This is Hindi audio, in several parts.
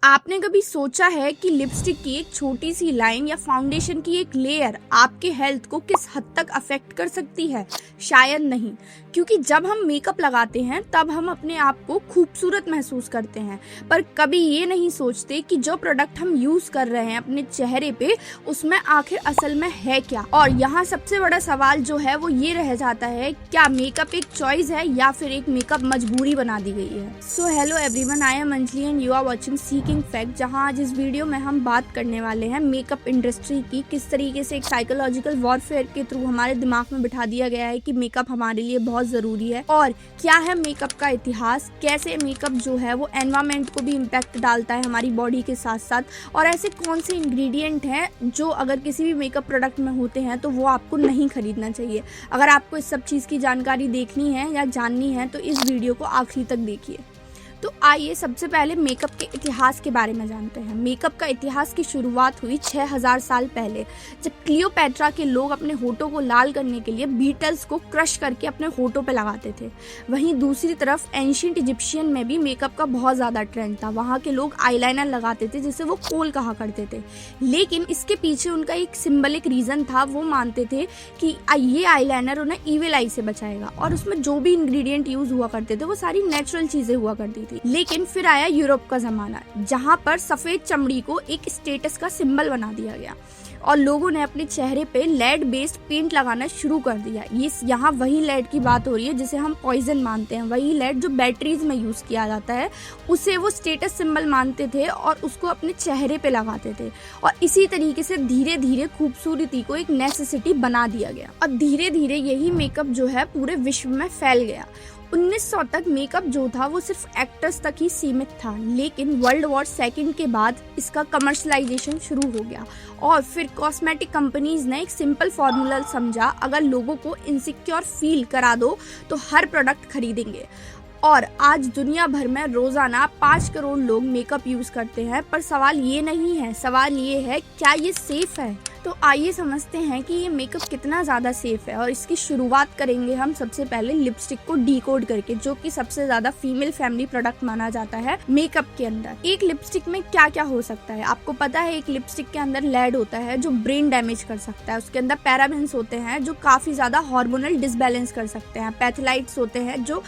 आपने कभी सोचा है कि लिपस्टिक की एक छोटी सी लाइन या फाउंडेशन की एक लेयर आपके हेल्थ को किस हद तक अफेक्ट कर सकती है? शायद नहीं, क्योंकि जब हम मेकअप लगाते हैं तब हम अपने आप को खूबसूरत महसूस करते हैं, पर कभी ये नहीं सोचते कि जो प्रोडक्ट हम यूज कर रहे हैं अपने चेहरे पे, उसमें आखिर असल में है क्या। और यहाँ सबसे बड़ा सवाल जो है वो ये रह जाता है, क्या मेकअप एक चॉइस है या फिर एक मेकअप मजबूरी बना दी गई है। So hello everyone, I am Anjali and you are watching seeking fact, जहां आज इस वीडियो में हम बात करने वाले हैं मेकअप इंडस्ट्री की, किस तरीके से एक साइकोलॉजिकल वॉरफेयर के थ्रू हमारे दिमाग में बिठा दिया गया है कि मेकअप हमारे लिए बहुत जरूरी है, और क्या है मेकअप का इतिहास, कैसे मेकअप जो है वो एनवायरमेंट को भी इम्पैक्ट डालता है हमारी बॉडी के साथ साथ, और ऐसे कौन से इंग्रेडिएंट हैं जो अगर किसी भी मेकअप प्रोडक्ट में होते हैं तो वो आपको नहीं खरीदना चाहिए। अगर आपको इस सब चीज़ की जानकारी देखनी है या जाननी है तो इस वीडियो को आखिरी तक देखिए। तो आइए सबसे पहले मेकअप के इतिहास के बारे में जानते हैं। मेकअप का इतिहास की शुरुआत हुई 6000 साल पहले, जब क्लियोपैट्रा के लोग अपने होठों को लाल करने के लिए बीटल्स को क्रश करके अपने होठों पे लगाते थे। वहीं दूसरी तरफ एंशिएंट इजिप्शियन में भी मेकअप का बहुत ज़्यादा ट्रेंड था। वहाँ के लोग आईलाइनर लगाते थे जिसे वो कोल कहा करते थे, लेकिन इसके पीछे उनका एक सिंबलिक रीज़न था। वो मानते थे कि ये आईलाइनर उन्हें ईविल आई से बचाएगा, और उसमें जो भी इंग्रेडिएंट यूज़ हुआ करते थे वो सारी नेचुरल चीज़ें हुआ करती थी। लेकिन फिर आया यूरोप का जमाना, जहां पर सफेद चमड़ी को एक स्टेटस का सिंबल बना दिया गया और लोगों ने अपने चेहरे पे लेड बेस्ड पेंट लगाना शुरू कर दिया। ये यहाँ वही लेड की बात हो रही है जिसे हम पॉइजन मानते हैं। वही लेड जो बैटरीज में यूज किया जाता है, उसे वो स्टेटस सिंबल मानते थे और उसको अपने चेहरे पे लगाते थे, और इसी तरीके से धीरे धीरे खूबसूरती को एक नेसेसिटी बना दिया गया। और धीरे धीरे यही मेकअप जो है पूरे विश्व में फैल गया। 1900 तक मेकअप जो था वो सिर्फ एक्टर्स तक ही सीमित था, लेकिन वर्ल्ड वॉर सेकेंड के बाद इसका कमर्शलाइजेशन शुरू हो गया और फिर कॉस्मेटिक कंपनीज ने एक सिंपल फॉर्मूला समझा, अगर लोगों को इनसिक्योर फील करा दो तो हर प्रोडक्ट खरीदेंगे। और आज दुनिया भर में रोजाना 5 करोड़ लोग मेकअप यूज करते हैं। पर सवाल ये नहीं है, सवाल ये है क्या ये सेफ है। तो आइए समझते हैं कि ये मेकअप कितना ज़्यादा सेफ है, और इसकी शुरुआत करेंगे हम सबसे पहले लिपस्टिक को डिकोड करके, जो कि सबसे ज़्यादा फीमेल फैमिली प्रोडक्ट माना जाता है मेकअप के अंदर। एक लिपस्टिक में क्या क्या हो सकता है आपको पता है? एक लिपस्टिक के अंदर लेड होता है जो ब्रेन डैमेज कर सकता है। उसके अंदर पैराबेन्स होते हैं जो काफ़ी ज़्यादा हार्मोनल डिसबैलेंस कर सकते हैं। पैथलाइट्स होते हैं जो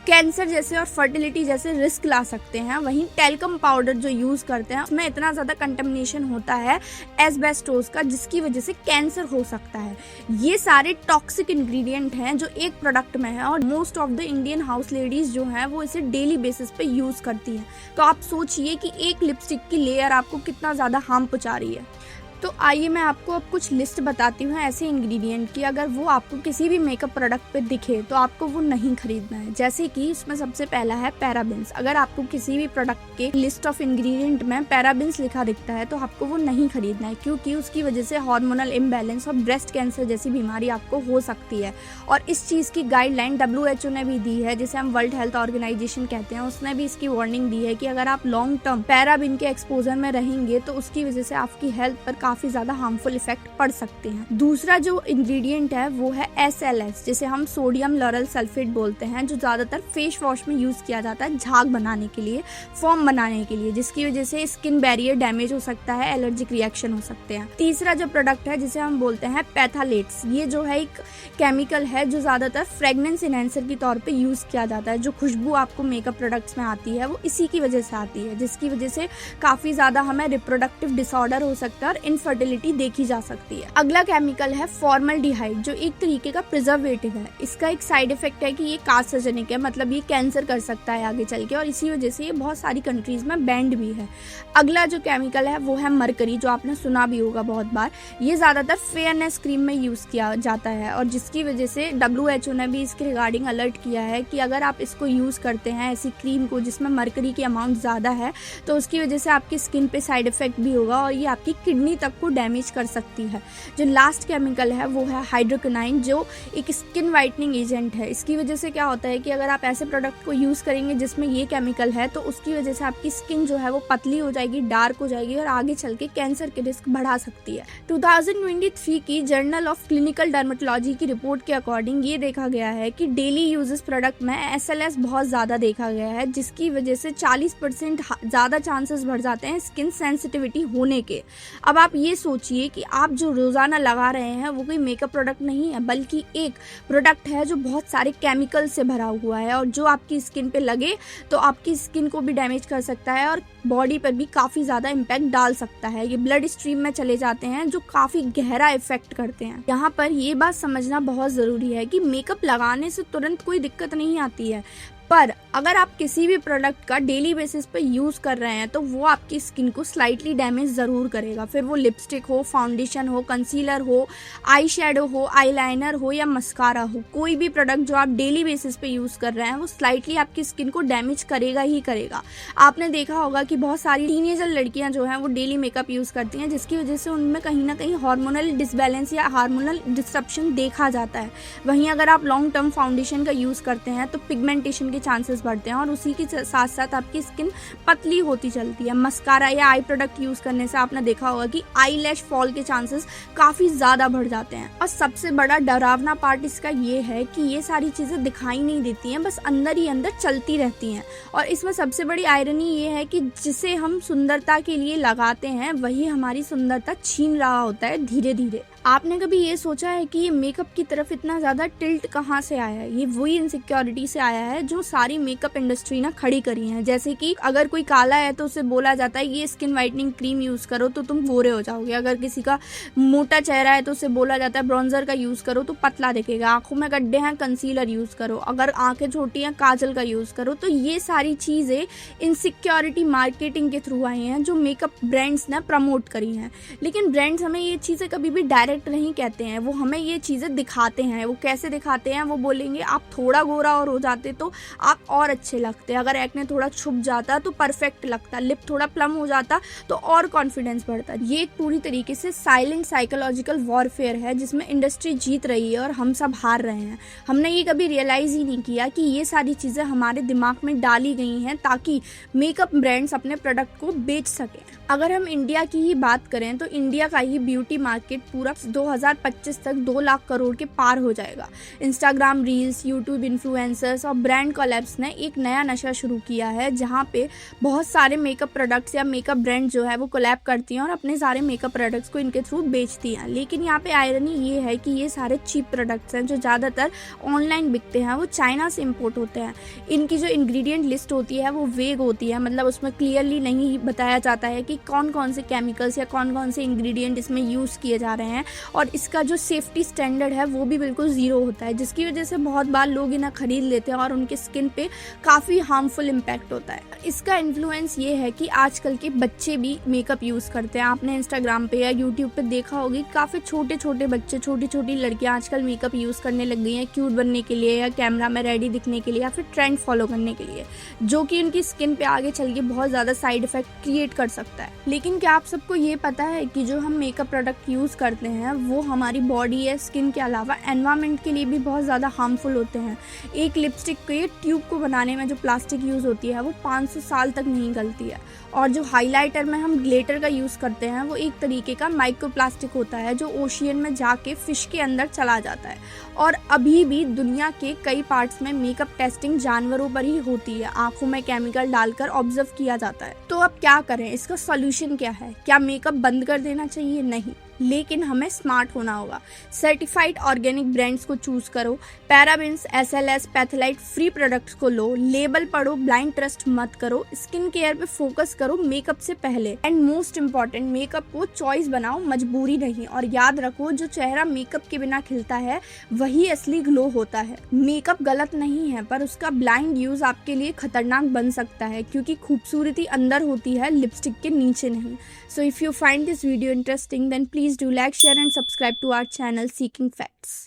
कैंसर जैसे और फर्टिलिटी जैसे रिस्क ला सकते हैं। वहीं टेल्कम पाउडर जो यूज करते हैं उसमें इतना ज्यादा कंटेमिनेशन होता है एस्बेस्टोस का, जिसकी वजह से कैंसर हो सकता है। ये सारे टॉक्सिक इंग्रेडिएंट हैं जो एक प्रोडक्ट में है, और most of the Indian house ladies जो हैं वो इसे डेली बेसिस पे यूज करती हैं। तो आप सोचिए कि एक लिपस्टिक की लेयर आपको कितना ज्यादा हार्म पहुंचा रही है। तो आइए मैं आपको अब कुछ लिस्ट बताती हूँ ऐसे इंग्रेडिएंट की, अगर वो आपको किसी भी मेकअप प्रोडक्ट पे दिखे तो आपको वो नहीं खरीदना है। जैसे कि इसमें सबसे पहला है पैराबेन्स। अगर आपको किसी भी प्रोडक्ट के लिस्ट ऑफ इंग्रेडिएंट में पैराबेन्स लिखा दिखता है तो आपको वो नहीं खरीदना है, क्योंकि उसकी वजह से हार्मोनल इम्बैलेंस और ब्रेस्ट कैंसर जैसी बीमारी आपको हो सकती है। और इस चीज़ की गाइडलाइन WHO ने भी दी है, जिसे हम वर्ल्ड हेल्थ ऑर्गेनाइजेशन कहते हैं। उसने भी इसकी वार्निंग दी है कि अगर आप लॉन्ग टर्म पैराबेन के एक्सपोजर में रहेंगे तो उसकी वजह से आपकी हेल्थ पर काफी ज्यादा हार्मफुल इफेक्ट पड़ सकते हैं। दूसरा जो इंग्रेडिएंट है वो है SLS, जिसे हम सोडियम लॉरेल सल्फेट बोलते हैं, जो ज्यादातर फेस वॉश में यूज किया जाता है झाग बनाने के लिए, फॉर्म बनाने के लिए, जिसकी वजह से स्किन बैरियर डैमेज हो सकता है, एलर्जिक रिएक्शन हो सकते हैं। तीसरा जो प्रोडक्ट है जिसे हम बोलते हैं पैथालेट्स, ये जो है एक केमिकल है जो ज्यादातर फ्रेग्रेंस इनहेंसर के तौर पे यूज किया जाता है। जो खुशबू आपको मेकअप प्रोडक्ट्स में आती है वो इसी की वजह से आती है, जिसकी वजह से काफी ज्यादा हमें रिप्रोडक्टिव डिसऑर्डर हो सकता है और इनफर्टिलिटी देखी जा सकती है। अगला केमिकल है फॉर्मल्डिहाइड, जो एक तरीके का प्रिजर्वेटिव है। इसका एक साइड इफेक्ट है कि ये कार्सिनोजेनिक है, मतलब ये कैंसर कर सकता है आगे चल के, और इसी वजह से ये बहुत सारी कंट्रीज में बैंड भी है। अगला जो केमिकल है वो है मरकरी, जो आपने सुना भी होगा बहुत बार। ये ज्यादातर फेयरनेस क्रीम में यूज किया जाता है, और जिसकी वजह से WHO ने भी इसके रिगार्डिंग अलर्ट किया है कि अगर आप इसको यूज करते हैं, ऐसी क्रीम को जिसमें मरकरी की अमाउंट ज्यादा है, तो उसकी वजह से आपकी स्किन पे साइड इफेक्ट भी होगा और ये आपकी किडनी तक को डैमेज कर सकती है। जो लास्ट केमिकल है वो है हाइड्रोक्विनाइन, जो एक स्किन वाइटनिंग एजेंट है। इसकी वजह से क्या होता है कि अगर आप ऐसे प्रोडक्ट को यूज़ करेंगे जिसमें ये केमिकल है तो उसकी वजह से आपकी स्किन जो है वो पतली हो जाएगी, डार्क हो जाएगी और आगे चल के कैंसर के रिस्क बढ़ा सकती है। 2023 की जर्नल ऑफ क्लिनिकल डर्मेटोलॉजी की रिपोर्ट के अकॉर्डिंग ये देखा गया है कि डेली यूजेस प्रोडक्ट में SLS बहुत ज़्यादा देखा गया है, जिसकी वजह से 40% ज़्यादा चांसेस बढ़ जाते हैं स्किन सेंसिटिविटी होने के। अब आप ये सोचिए कि आप जो रोज़ाना लगा रहे हैं वो कोई मेकअप प्रोडक्ट नहीं है, बल्कि एक प्रोडक्ट है जो बहुत सारे केमिकल से भरा हुआ है और जो आपकी स्किन पे लगे तो आपकी स्किन को भी डैमेज कर सकता है और बॉडी पर भी काफ़ी ज़्यादा इम्पैक्ट डाल सकता है। ये ब्लड स्ट्रीम में चले जाते हैं जो काफ़ी गहरा इफेक्ट करते हैं। यहाँ पर ये बात समझना बहुत ज़रूरी है कि मेकअप लगाने से तुरंत कोई दिक्कत नहीं आती है, पर अगर आप किसी भी प्रोडक्ट का डेली बेसिस पे यूज़ कर रहे हैं तो वो आपकी स्किन को स्लाइटली डैमेज ज़रूर करेगा। फिर वो लिपस्टिक हो, फाउंडेशन हो, कंसीलर हो, आई शेडो हो, आईलाइनर हो या मस्कारा हो, कोई भी प्रोडक्ट जो आप डेली बेसिस पे यूज़ कर रहे हैं वो स्लाइटली आपकी स्किन को डैमेज करेगा ही करेगा। आपने देखा होगा कि बहुत सारी टीनेजर लड़कियां जो हैं वो डेली मेकअप यूज़ करती हैं, जिसकी वजह से उनमें कहीं ना कहीं हार्मोनल डिसबैलेंस या हार्मोनल डिस्ट्रप्शन देखा जाता है। वहीं अगर आप लॉन्ग टर्म फाउंडेशन का यूज़ करते हैं तो पिगमेंटेशन के चांसेस बढ़ते हैं और उसी के साथ साथ आपकी स्किन पतली होती चलती है। मस्कारा या आई प्रोडक्ट यूज करने से आपने देखा होगा कि आई लैश फॉल के चांसेस काफी ज्यादा बढ़ जाते हैं। और सबसे बड़ा डरावना पार्ट इसका ये है कि ये सारी चीजें दिखाई नहीं देती हैं, बस अंदर ही अंदर चलती रहती हैं। और इसमें सबसे बड़ी आयरनी ये है कि जिसे हम सुंदरता के लिए लगाते हैं वही हमारी सुंदरता छीन रहा होता है धीरे धीरे। आपने कभी ये सोचा है कि ये मेकअप की तरफ इतना ज़्यादा टिल्ट कहाँ से आया है? ये वही इनसिक्योरिटी से आया है जो सारी मेकअप इंडस्ट्री ने खड़ी करी है। जैसे कि अगर कोई काला है तो उसे बोला जाता है ये स्किन वाइटनिंग क्रीम यूज़ करो तो तुम गोरे हो जाओगे। अगर किसी का मोटा चेहरा है तो उसे बोला जाता है ब्रॉन्जर का यूज़ करो तो पतला दिखेगा। आंखों में गड्ढे हैं, कंसीलर यूज़ करो। अगर आंखें छोटी हैं, काजल का यूज़ करो। तो ये सारी चीज़ें इनसिक्योरिटी मार्केटिंग के थ्रू आई हैं जो मेकअप ब्रांड्स ने प्रमोट करी हैं। लेकिन ब्रांड्स हमें ये चीज़ें कभी भी डायरेक्ट नहीं कहते हैं, वो हमें ये चीज़ें दिखाते हैं। वो कैसे दिखाते हैं? वो बोलेंगे आप थोड़ा गोरा और हो जाते तो आप और अच्छे लगते, अगर एक्ने थोड़ा छुप जाता तो परफेक्ट लगता, लिप थोड़ा प्लम हो जाता तो और कॉन्फिडेंस बढ़ता। ये एक पूरी तरीके से साइलेंट साइकोलॉजिकल वॉरफेयर है जिसमें इंडस्ट्री जीत रही है और हम सब हार रहे हैं। हमने ये कभी रियलाइज़ ही नहीं किया कि ये सारी चीज़ें हमारे दिमाग में डाली गई हैं ताकि मेकअप ब्रांड्स अपने प्रोडक्ट को बेच सकें। अगर हम इंडिया की ही बात करें तो इंडिया का ही ब्यूटी मार्केट पूरा 2025 तक 2 लाख करोड़ के पार हो जाएगा। इंस्टाग्राम रील्स, यूट्यूब इन्फ्लुएंसर्स और ब्रांड कोलैब्स ने एक नया नशा शुरू किया है जहां पे बहुत सारे मेकअप प्रोडक्ट्स या मेकअप ब्रांड जो है वो कोलैब करती हैं और अपने सारे मेकअप प्रोडक्ट्स को इनके थ्रू बेचती हैं। लेकिन यहाँ पे आयरनी ये है कि ये सारे चीप प्रोडक्ट्स हैं जो ज़्यादातर ऑनलाइन बिकते हैं, वो चाइना से इम्पोर्ट होते हैं। इनकी जो इंग्रेडिएंट लिस्ट होती है वो वेग होती है, मतलब उसमें क्लियरली नहीं बताया जाता है कि कौन कौन से केमिकल्स या कौन कौन से इंग्रेडिएंट इसमें यूज़ किए जा रहे हैं और इसका जो सेफ्टी स्टैंडर्ड है वो भी बिल्कुल ज़ीरो होता है, जिसकी वजह से बहुत बार लोग इन्हें खरीद लेते हैं और उनके स्किन पे काफ़ी हार्मफुल इम्पैक्ट होता है। इसका इन्फ्लुएंस ये है कि आजकल के बच्चे भी मेकअप यूज़ करते हैं। आपने इंस्टाग्राम पे या यूट्यूब पे देखा होगी काफ़ी छोटे छोटे बच्चे, छोटी छोटी लड़कियाँ आजकल मेकअप यूज़ करने लग गई हैं क्यूट बनने के लिए या कैमरा में रेडी दिखने के लिए या फिर ट्रेंड फॉलो करने के लिए, जो कि उनकी स्किन पे आगे चल के बहुत ज़्यादा साइड इफेक्ट क्रिएट कर सकता है। लेकिन क्या आप सबको ये पता है कि जो हम मेकअप प्रोडक्ट यूज़ करते हैं वो हमारी बॉडी या स्किन के अलावा एनवायरनमेंट के लिए भी बहुत ज़्यादा हार्मफुल होते हैं। एक लिपस्टिक के ट्यूब को बनाने में जो प्लास्टिक यूज़ होती है वो 500 साल तक नहीं गलती है, और जो हाइलाइटर में हम ग्लिटर का यूज़ करते हैं वो एक तरीके का माइक्रोप्लास्टिक होता है जो ओशियन में जाके फिश के अंदर चला जाता है। और अभी भी दुनिया के कई पार्ट्स में मेकअप टेस्टिंग जानवरों पर ही होती है, आंखों में केमिकल डालकर ऑब्जर्व किया जाता है। तो अब क्या करें? इसका सॉल्यूशन क्या है? क्या मेकअप बंद कर देना चाहिए? नहीं, लेकिन हमें स्मार्ट होना होगा। सर्टिफाइड ऑर्गेनिक ब्रांड्स को चूज करो, पैराबेन्स, SLS, पैथेलाइट फ्री प्रोडक्ट्स को लो, लेबल पढ़ो, ब्लाइंड ट्रस्ट मत करो, स्किन केयर पे फोकस करो मेकअप से पहले। एंड मोस्ट इम्पॉर्टेंट, मेकअप को चॉइस बनाओ, मजबूरी नहीं। और याद रखो, जो चेहरा मेकअप के बिना खिलता है वही असली ग्लो होता है। मेकअप गलत नहीं है, पर उसका ब्लाइंड यूज आपके लिए खतरनाक बन सकता है, क्योंकि खूबसूरती अंदर होती है, लिपस्टिक के नीचे नहीं। So if you find this video interesting, then please do like, share and subscribe to our channel Seeking Facts.